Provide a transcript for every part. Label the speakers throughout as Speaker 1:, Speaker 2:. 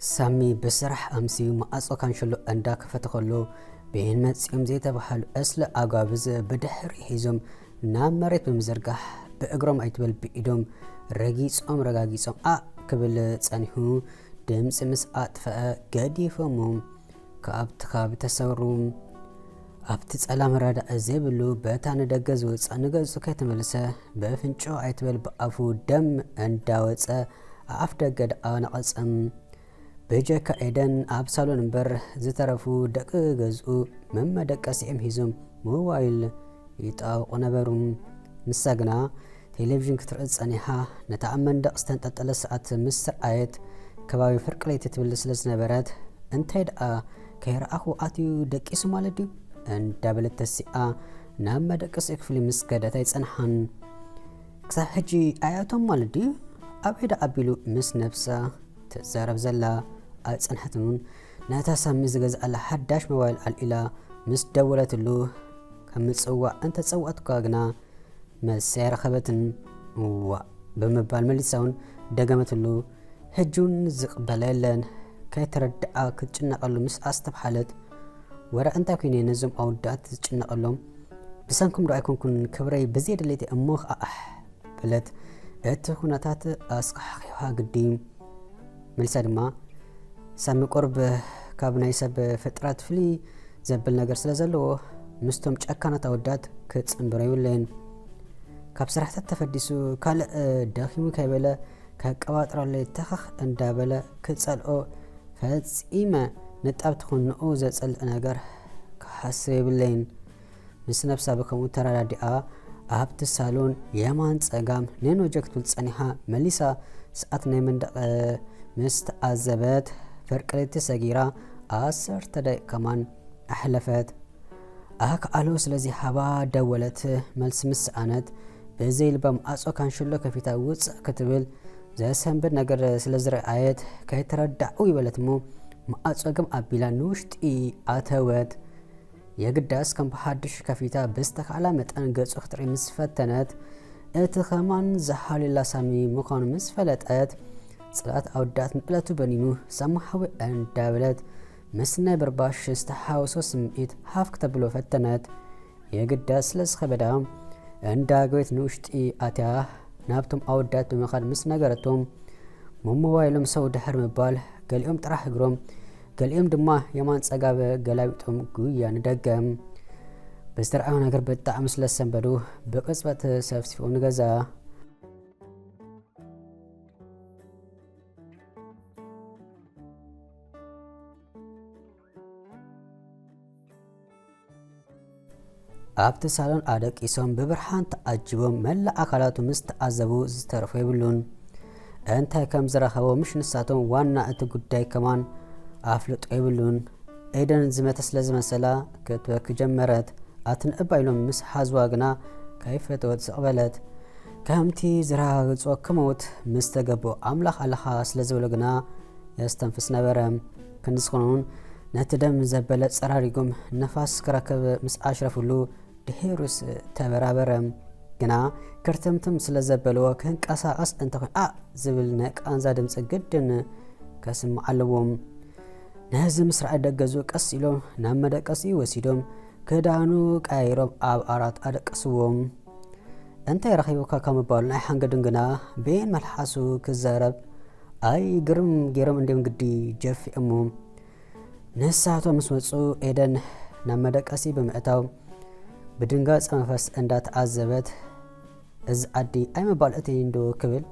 Speaker 1: سامي بسرح أمسي ما أصلا كان شلو أنداك فتخلو بين متسيوم زي تبحلو أسل أقابز بدحر يحيزم نام مريت بمزرقح بأقرم أيتبل بإيدوم رقاقيسهم كبل تسانيهو دمس مس أطفأ قادي فموم كأبتخاب تسوروم أبتس ألام رادة أزيبلو باتان دقز وصانقز كيت ملسة بفنشو أيتبل بأفو دم انداوتس أفدقد آنقص بجاك إيدن أبسالو نمبر زترفو دق غزو مما دق سيم هيزم موبايل يتاوق نبروم نساقنا تلفزيون كترقص أنيها نتأمن دق استنتطل ساعات مستر آيت كبابي فرق لي تتبلس لسنبرات انتايد كيرأخو آتيو دق إسو مالديو ان دابلت السيئة ناما دق سيكفلي مسكادة تايتسانحان كسا هجي آياتهم مالديو أبعد أبيلو مس نفسا تزارب زلا أتصنحتنون ناتا سامي زغز على حداش موبايل الإلا مس دولت له كم تصوى أنت تصوى أتقاقنا مسير خبتن بمبال مليساون دقمت له هجون زقبلالن كي تردعا كتشنقلو مس أستبحالت ورا أنتا كيني نزم أو دات تشنقلو بسانكم رأيكم كن كبري بزيد اللي تأموخ بلت اتخوناتات أسقحيوها قديم ملسا دما سامي قرب كابناي سب فترات فلي زبل نجر سلازلو مستوم تشكانات أودات كتصنبريولين كاب سرحت تفديسو كال داخيمو كايبلا كاقواطر لي تخخ اندابلا كتصلو فصيمه نطاب تخنو زصل نجر كحسبلين مس نفسا بكمو تراديا أبت الصالون يمان صقام نينو جكتول صنيحه مليسا ساعت نيمندق مستعذبات فرقلت سغيرا 10 دقائق كمان احلفت قالو سلازي حبا دولت ملس مسانت بزي لبم اصو كان شلو كفيتا وص كتبل زي سنبر نجر سلازر آيات كي تردعو يبلتمو ما اصوغم ابيلا نوشتي اتوت يقداس كم بحدش كفيتا بستك على متن قص اختري مسفتنت اتخمان زحال الله سامي مكان مسفلتات صلات أودات نقلتو بنينو سمحوي أن دابلت مسنا برباش استحاوسو سمئت حاف كتبلو فتنات يقداس لس خبدام أن داقويت نوشتي آتياه نابتم أودات بمخاد مسنا قرتهم موبايلهم سو دحر مبال قال يوم تراح قروم قال يوم دما يمان سقاب قلاويتهم قويا ندقم بس ترعون قرب الطعم سلسن بدو بقصبة سفسفو نغزا أبت سالون أدك إسم ببرحان تأجبهم ملا أكلاتو مستعذبو زترفو يبلون أنت كم زرخوا مش نساتون وانا أتقداي كمان أفلت يبلون أيضا زمت سلازم سلا كتوك جمرت أتنقبايلون مس حازواغنا كيف توتسقبلت كامتي زراغ وكموت مستقبو أملاخ ألخا سلازولغنا يستنفس نبرم كندسخونون نتدم زبلت سراريكم نفاس كراكب مس أشرفلو دهيروس تبرابرم جنا كرتمتم سلازبلو كان قساقس انت زبلنك انزا دمص جدن كسم علوم نهز مسرع دغزو قسيلو نامد قسي وسيدوم كدانو قايروم اب ارات ادقسوم انت يرخيوكا كمبال ناي حنگدنگنا بين ملحاسو كزارب اي گرم گيرم اندم گدي جف امم نساتو مسوصو ايدن نامد قسي بمعتاو بدنگاص منفس اندات عزبت از عدي اي مبالتي اندو كبل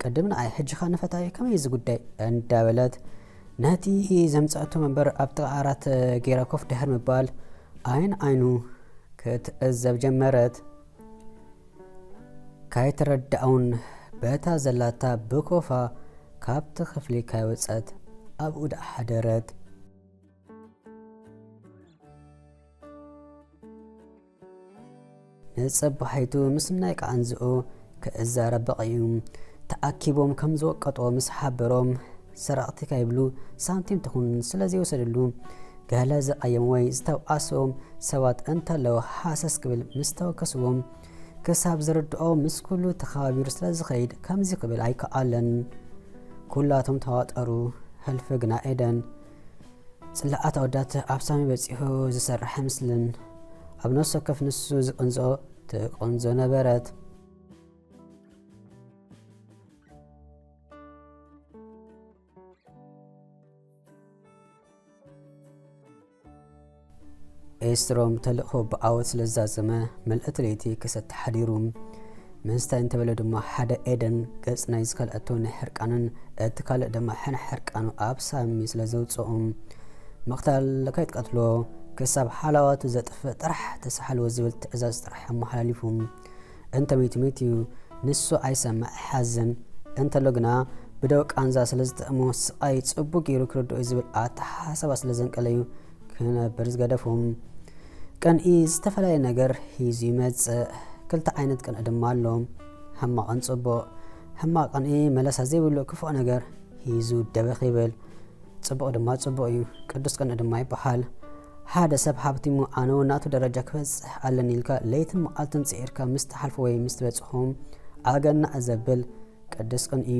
Speaker 1: قدمنا اي حج خان فتاي كما يز غداي اندابلت ناتي زمصاتو منبر ابطارات غيراكوف دهر مبال عينو كتأزب جمرت كاي تردعون بتا زلاتا بكوفا كابت خفلي كاي وصات ابود حدرت نصبحيتو مسناي قانزو كازارب بقيوم تاكيبوم كمزو قطو مسحبروم سرقتي كايبلو سانتيم تكون سلازي وسدلو قال زقيم وي استواسوم سوات انت لو حاسس قبل مستوكسوم كساب زردو مسكلو تخابير سلاز خيد كمزي قبل اي كالن كلاتهم تواترو ህልፊ ግና ኤደን ጽላኣት ኣወዳት ኣብ ሳሚ በፂሑ ዝሰርሕ ምስልን ኣብ ነፍሱ ወከፍ ንሱ ዝቕንዞ ትቕንዞ ነበረት። ኤስትሮም ተልእኮ ብዓወት ስለዛዘመ መልእቲ ለይቲ ክሰት ተሓዲሩ ምንስታይ እንተበለ ድማ ሓደ ኤደን ገጽ ናይ ዝከልአቶ ናይ ሕርቃንን እቲ ካልእ ድማ ሕና ሕርቃኑ ኣብ ሳሚ ስለ ዘውፅኦም መቕታል ከይትቀትሎ ክሳብ ሓላዋቱ ዘጥፍእ ጥራሕ ተሳሓልዎ ዝብል ትእዛዝ ጥራሕ ኣመሓላሊፉ እንተመይትመይትዩ ንሱ ኣይሰማዕ ሓዝን እንተሎ ግና ብደው ቃንዛ ስለ ዝተእሞ ስቃይ ጽቡቅ ገይሩ ክርድኦ ዝብል ኣተሓሳባ ስለ ዘንቀለዩ ክነብር ዝገደፎም ቀንኢ ዝተፈላለየ ነገር ሂዙ ይመጽእ። ክልተ ዓይነት ቀንኢ ድማ ኣሎ፣ ሕማቕን ጽቡቕ። ሕማቕ ቀንኢ መለሳ ዘይብሉ ክፉእ ነገር ሂዙ ደበኽ ይብል፣ ጽቡቕ ድማ ጽቡቕ እዩ፣ ቅዱስ ቀንኢ ድማ ይበሃል። ሓደ ሰብ ሃብቲሙ ኣነ ናቱ ደረጃ ክበጽሕ ኣለኒ ኢልካ ለይትን መዓልትን ጽዒርካ ምስ ተሓልፎ ወይ ምስ ትበጽሖም ኣገና ዘብል ቅዱስ ቀንኢ።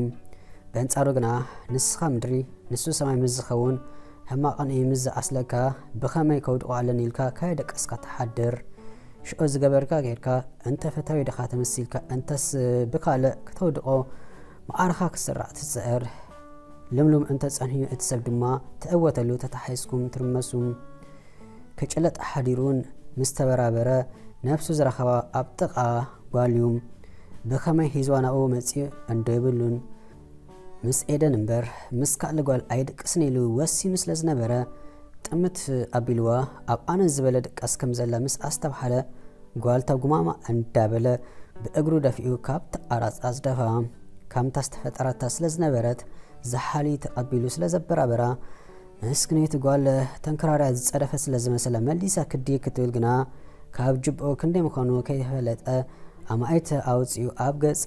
Speaker 1: በንጻሩ ግና ንስኻ ምድሪ ንሱ ሰማይ ምስ ዝኸውን ሕማቕ ቀንኢ ምስ ዝኣስለካ ብኸመይ ከውድቆ ኣለኒ ኢልካ ካይደቀስካ ተሓድር። ሽዑ ዝገበርካ ጌርካ እንተ ፈታዊ ድኻ ተመሲልካ እንተስ ብካልእ ክተውድቆ መዓርኻ ክስራዕ ትፅዕር። ልምሉም እንተ ጸንሕዩ እቲ ሰብ ድማ ትእወተሉ ተታሓይስኩም ትርመሱ። ክጭለጥ ሓዲሩን ምስ ተበራበረ ነፍሱ ዝረኸባ ኣብ ጥቓ ጓልዩ ብኸመይ ሂዝዋ ናብኡ መጺኡ እንዶ ይብሉን። ምስ ኤደን እምበር ምስ ካልእ ጓል ኣይድቅስን ኢሉ ወሲኑ ስለ ዝነበረ ጥምት ኣቢልዋ ኣብ ኣነ ዝበለ ድቃስ ከም ዘላ ምስ ኣስተባሃለ ጓልታ ጉማማ እንዳበለ ብእግሩ ደፊኡ ካብ ተኣራጻ ዝደፋ ካምታ ዝተፈጠረታ ስለ ዝነበረት ዝሓሊት ኣቢሉ ስለ ዘበራበራ ምስክነይቲ ጓል ተንከራርያ ዝጸደፈ ስለ ዝመሰለ መሊሳ ክዲ ክትብል ግና ካብ ጅብኦ ክንደይ ምዃኑ ከይፈለጠ ኣማይት ኣውፅኡ ኣብ ገጻ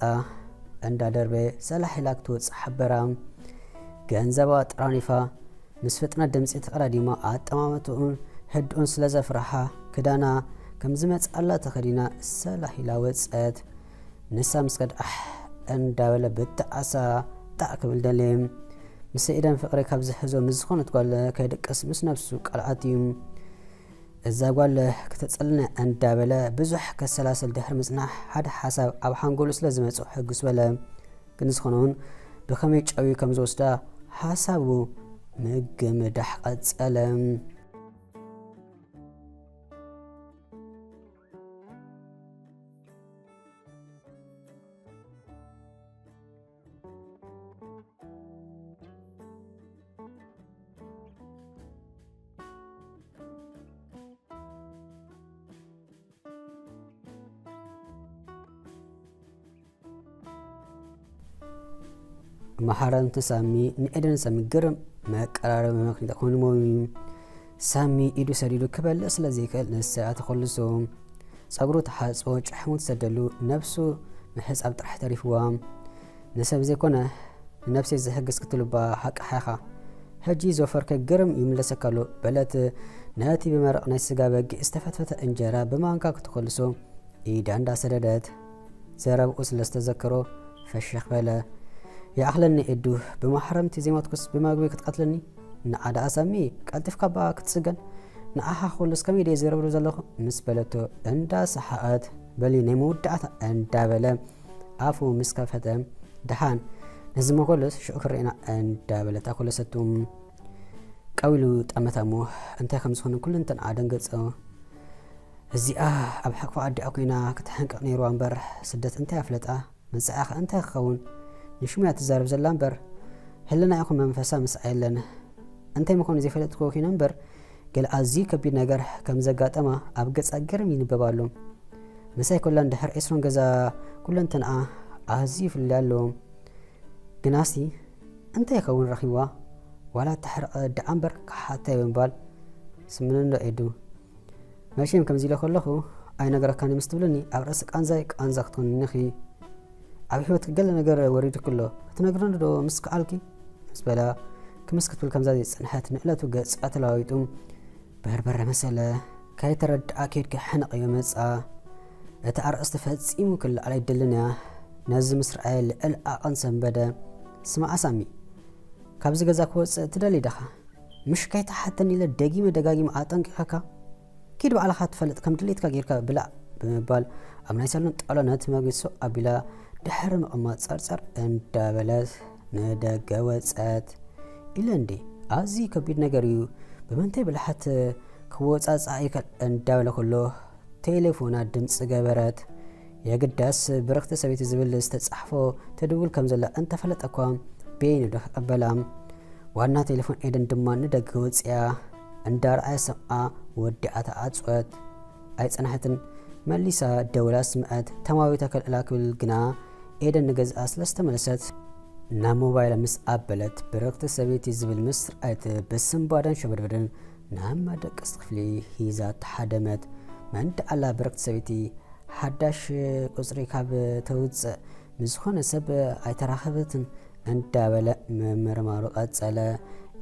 Speaker 1: እንዳደርበ ሰላሒላ ክትወፅእ ሓበራ። ገንዘባ ጥራኒፋ ምስ ፍጥነት ድምፂ ተቐዳዲማ ኣጠማመትኡን ህድኡን ስለ ዘፍራሓ ክዳና ከም ዝመጽኣላ ተኸዲና ሰላሒላ ወፀት። ንሳ ምስ ከድኣሕ እንዳበለ ብተዓሳ ጣዕ ክብል ደልየ። ምስ ኤደን ፍቕሪ ካብ ዝሕዞ ምስ ዝኾነት ጓል ከይደቀስ ምስ ነፍሱ ቃልዓት እዩ። እዛ ጓል ክተጸልነ እንዳበለ ብዙሕ ከሰላሰል ድሕሪ ምጽናሕ ሓደ ሓሳብ ኣብ ሓንጎሉ ስለ ዝመጽእ ሕጉስ በለ። ግን ዝኾነውን ብኸመይ ጨዊ ከም ዝወስዳ ሓሳቡ ምግምዳሕ ቀጸለ። ማሓረንቲ ሳሚ ንኤደን ሳሚ ግርም መቀራረቢ ምክንያት ኮይኑ ሳሚ ኢዱ ሰዲዱ ክበልዕ ስለ ዘይክእል ንስኣ ተኸልሶ ጸጉሩ ተሓጽቦ ጭሕሙ ተሰደሉ ነፍሱ ምሕጻብ ጥራሕ ተሪፍዋ። ንሰብ ዘይኮነ ንነፍሰይ ዝሕግዝ ክትልባ ሓቂ ሓኻ ሕጂ ዘፈርከ ግርም ይምለሰካሎ በለት ነቲ ብመረቕ ናይ ስጋ በጊዕ ዝተፈትፈተ እንጀራ ብማንካ ክትኸልሶ ኢዳ እንዳሰደደት ዘረብኡ ስለ ዝተዘከሮ ፈሽኽ በለ። يأخلني إدوه بمحرمتي زي ما تقص بماغوي كتقتلني نعاد أسامي قلتف كبا كتسجن نعها خلص كمي دي زيرو بروزالله مسبلتو اندا صحات بلي نمود دعت اندا بلا عفو مسكافة دحان نزمو خلص شكرنا اندا بلا تاكل ستوم قولو تأمتامو انت خمس خنو كل انتن عادن قصو زي أبحك فعدي أكوينا كتحنك نيرو عنبر سدت انت أفلتا من ساعة انت خون نشومي أتزارب زلان بر هلنا يكون منفسا مسعيلن أنت مكون زي فلت كوكي نمبر قال أزي كبير نجر كم زقات أما أبقى أجر مين ببالهم مساي كلن دحر إسرون جزا كلن تنقع أزي في الليلهم جناسي أنت يكون رخيوا ولا تحرق دعنبر حتى ينبال سمنن له إدو ماشي كم زي لخلخو أي نجر كان مستولني أبرسك أنزايك أنزختون نخي أبي حوت قال نجر وريد كله تنقرن دو مسك عالكي مسبلا كمسكت بالكم زادي سنحات نقلت وقص أتلاويتهم بربر مسألة كاي ترد أكيد كحنق يوم مسأ أتعرس تفهمي كل على يدلنا نازم إسرائيل الأقنصن بدا سمع أسامي ካብዚ ገዛ ክወፅእ ትደሊ ዲኻ ምሽ ከይተሓተኒ ኢለ ደጋጊመ ኣጠንቂቐካ ኪድ ባዕልኻ ትፈልጥ ከም ድሌትካ ጌርካ ብላዕ ብምባል ኣብ ናይ ሳሎን ጣውላ ነቲ መግሶ ኣቢላ ድሕሪ ምቕማጥ ጸርጸር እንዳበለት ንደገ ወፀት ኢለ እንዴ ኣዝዩ ከቢድ ነገር እዩ ብምንታይ ብልሓት ክወፃፃእ ይከል እንዳበለ ከሎ ቴሌፎና ድምፂ ገበረት የግዳስ ብረክቲ ሰበይቲ ዝብል ዝተጻሕፎ ተድውል ከም ዘላ እንተፈለጠ እኳ ቤይኑ ደቀበላ ዋና ቴሌፎን ኤደን ድማ ንደገ ወፅያ እንዳርኣየ ሰምዓ ወዲኣታ ኣፅወት ኣይፀናሕትን መሊሳ ደውላ ስምዐት ተማዊታ ከልእላ ክብል ግና ኤደን ንገዝኣ ስለዝተመለሰት ናብ ሞባይል ምስ ኣበለት ብረክቲ ሰበይቲ ዝብል ምስር ኣይት በስምባዳን ሸበድበድን ናብ መደቀስ ክፍሊ ሂዛ ተሓደመት መንዳኣላ ብረክቲ ሰበይቲ ሓዳሽ ቁፅሪ ካብ ተውፅእ ምዝኾነ ሰብ ኣይተራኸበትን እንዳበለ ምርማሩ ቀፀለ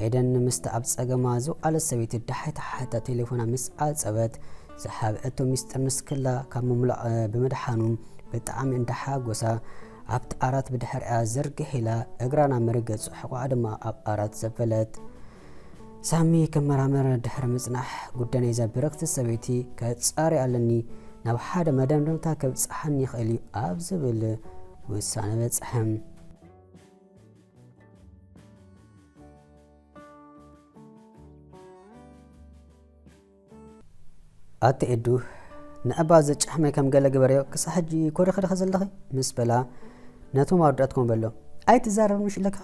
Speaker 1: ኤደን ምስቲ ኣብ ፀገማ ዝውኣለት ሰበይቲ ዳሓይ ተሓታ ቴሌፎና ምስ ኣፀበት ዝሓብአቶ ሚስጥር ንስክላ ካብ ምምላቕ ብምድሓኑ ብጣዕሚ እንዳሓጎሳ ኣብቲ ዓራት ብድሕሪኣ ዘርግሒላ እግራና መርገፅ ሕቋዓ ድማ ኣብ ዓራት ዘፈለት ሳሚ ከመራመረ ድሕሪ ምጽናሕ ጉዳይ ናይዛ ብረክቲ ሰበይቲ ከጻሪ ኣለኒ ናብ ሓደ መደምደምታ ከብፅሓኒ ይኽእል እዩ ኣብ ዝብል ውሳነ በፅሐም ኣትኤዱ ንኣባ ዘጫሕመይ ከም ገለ ግበርዮ ክሳብ ሕጂ ኮሪ ክደኸ ዘለኺ ምስ በላ ነቶም ኣወዳትኩም በሎ ኣይትዛረብምሽ ኢለካ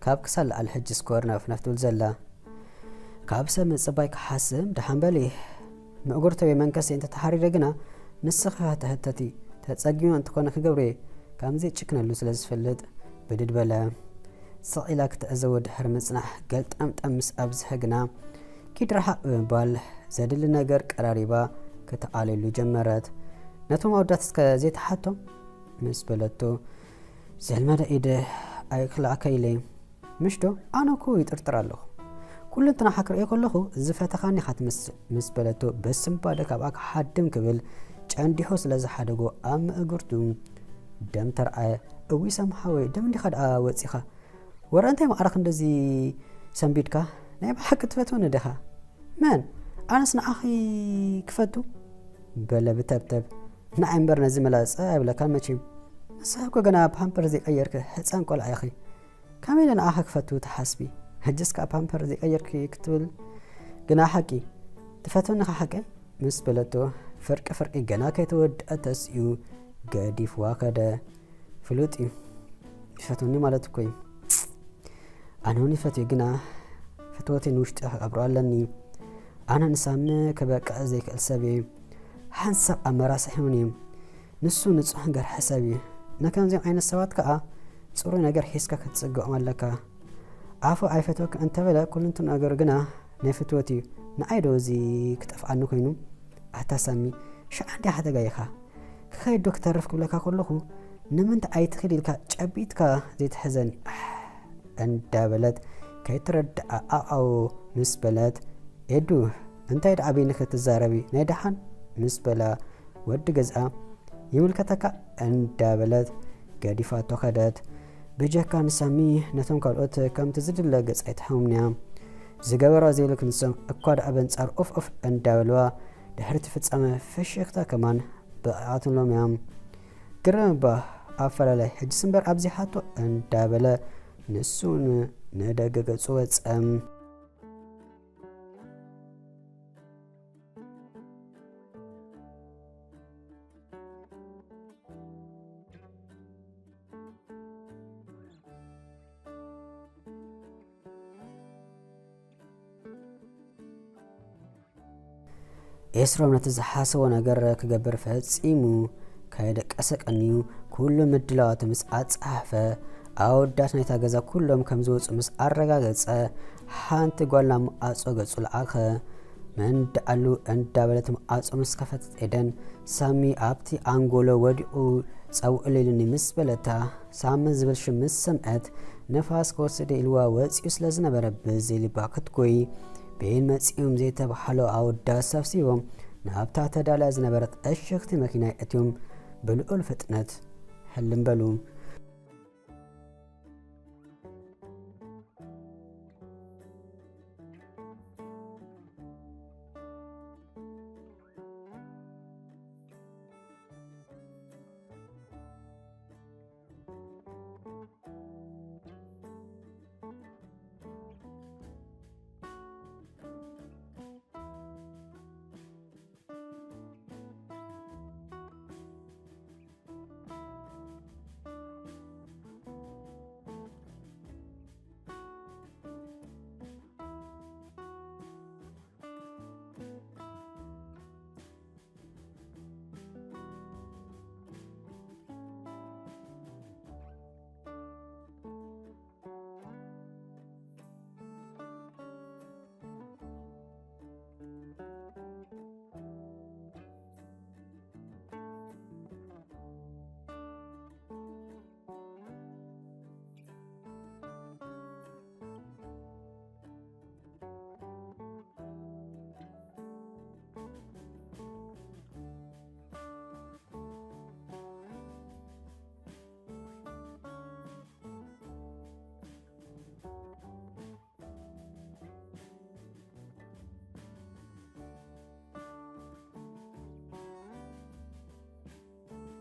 Speaker 1: ካብ ክሳብ ላዕሊ ሕጂ ስኮር ናፍናፍ ትብል ዘላ ካብ ሰብ ምፅባይ ክሓስብ ድሓንበል ምእጉርተወይ መንከሰ እንተ ተሓሪረ ግና ንስኻ ተህተቲ ተፀጊሙ እንትኮነ ክገብረ ከምዚ ጭክነሉ ስለ ዝፈልጥ ብድድ በለ ስቂላ ክትዕዘቦ ድሕሪ ምፅናሕ ገልጠምጠም ምስ ኣብዝሐ ግና ኪድረሓቅ ብምባል ዘድሊ ነገር ቀራሪባ ክትኣለሉ ጀመረት ነቶም ኣወዳት እስከ ዘይተሓቶም ምስ በለቶ ዘልመደ ኢደ ኣይክልኣከ ኢለ ምሽዶ ኣነ ኮ ይጥርጥር ኣለኹ ኩሉ እንትና ሓክርእዮ ከለኹ ዝፈተኻኒ ካትመስል ምስ በለቶ በስምባደ ካብኣ ክሓድም ክብል ጨንዲሖ ስለ ዝሓደጎ ኣብ ምእግርቱ ደም ተረኣየ እዊ ሰምሓወይ ደም እንዲኻ ድኣ ወፂኻ ወረ እንታይ ማዕረኽ እንደዚ ሰንቢድካ ናይ ብሓቂ ትፈትወኒ ዲኻ መን ኣነስ ንዓኺ ክፈቱ በለ ብተብተብ ንዓይ እምበር ነዚ መላፀ ኣይብለካን መቼም ንስሕኮ ገና ፓምፐር ዘይቀየርክ ህፃን ቆልዓ ኢኺ ከመይ ኢለ ንዓኸ ክፈቱ ተሓስቢ ሕጅስካ ፓምፐር ዘይቀየርክ ክትብል ግና ሓቂ ትፈትወኒኻ ሓቂ ምስ በለቶ ፍርቂ ገና ከይተወድአ ተስኡ ገዲፍዋ ከደ ፍሉጥ እዩ ይፈትወኒ ማለት እኮ እዩ ኣነ እውን ይፈትዮ ግና ፍትወተይ ንውሽጢ ክቐብሮ ኣለኒ ኣነ ንሳሚ ክበቅዕ ዘይክእል ሰብ እየ ሓንሳብ ኣመራስሒ እውን እዩ ንሱ ንፁሕ ገርሒ ሰብ እዩ ነከምዚኦም ዓይነት ሰባት ከዓ ፅሩይ ነገር ሒዝካ ክትፅግዖም ኣለካ ኣፉ ኣይፈትወክ እንተበለ ኩልንቱ ነገር ግና ናይ ፍትወት እዩ ንዓይ ዶ እዚ ክጠፍዓኒ ኮይኑ ኣታሳሚ ሸዓንዲ ሓደጋ ኢኻ ክኸይድ ዶ ክተርፍ ክብለካ ከለኹ ንምንታይ ኣይትኽእል ኢልካ ጨቢጥካ ዘይትሕዘኒ እንዳበለት ከይትረድኣ ኣኣው ምስ በለት ኤዱ እንታይ ደዓበይኒ ክትዛረቢ ናይ ደሓን ምስ በላ ወዲ ገዝኣ ይምልከተካ እንዳበለት ገዲፋቶ ከደት ብጀካ ንሳሚ ነቶም ካልኦት ከምቲ ዝድለ ገጽ ኣይትሕሙምንያ ዝገበራ ዘይብልክ ንሶም እኳ ደኣ በንጻር ኦፍ እንዳበልዋ ድሕሪ ትፍጻመ ፍሽኽታ ከማን ብቕዓትሎም እያ ግረም እባ ኣፈላላይ ሕጅስ እምበር ኣብዚ ሓቶ እንዳበለ ንሱን ንደገ ገጹ ወፀም ኤስሮም ነቲ ዝሓሰቦ ነገር ክገብር ፈጺሙ ከይደቀሰ ቀኒዩ ኩሉ ምድላዋቱ ምስ ኣጻሕፈ ኣወዳት ናይታ ገዛ ኩሎም ከም ዝወፁ ምስ ኣረጋገፀ ሓንቲ ጓልና መዓፆ ገጹ ለዓኸ መንዳኣሉ እንዳበለት መዓፆ ምስ ከፈተት ኤደን ሳሚ ኣብቲ ኣንጎሎ ወዲቑ ፀውዕ ሌሉኒ ምስ በለታ ሳሚ ዝብል ሽም ምስ ሰምዐት ነፋስ ከወሰደ ኢልዋ ወፂኡ ስለ ዝነበረ ብዘይልባ ክትጎይ ቤን መፂኦም ዘይተባሃሎ ኣወዳት ሰብሲቦም ናብታ ተዳልያ ዝነበረት እሽኽቲ መኪና እትዮም ብልዑል ፍጥነት ሕልም በሉ